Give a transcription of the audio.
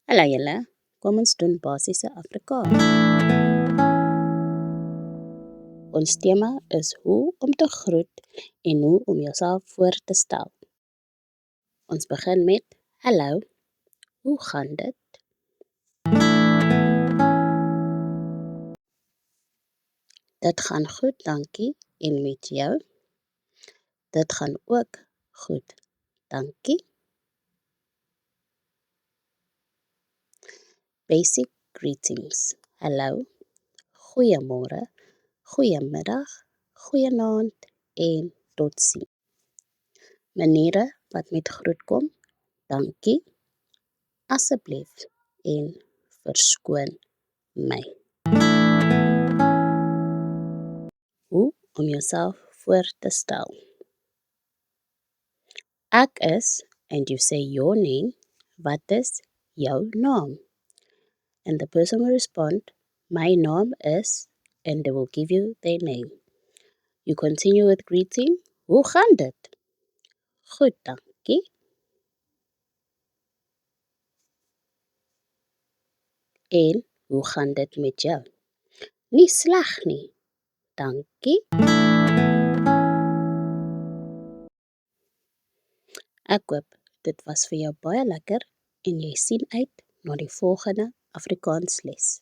Hallo julle, kom ons doen basiese Afrikaans. Ons tema is hoe om te groet en hoe om jouself voor te stel. Ons begin met hallo, hoe gaan dit? Dit gaan goed, dankie. En met jou? Dit gaan ook goed, dankie. Basic greetings. Hallo, goeiemôre, goeiemiddag, goeienaand en totsiens. Maniere wat met groet kom, dankie, asseblief en verskoon my. Hoe om jouself voor te stel. Ek is, and you say your name, wat is jou naam? And the person will respond, my name is, and they will give you their name. You continue with greeting, hoe gaan dit? Goed, dankie. En hoe gaan dit met jou? Nie sleg nie, dankie. Ek hoop dit was vir jou baie lekker en jy sien uit na die volgende Afrikaans les.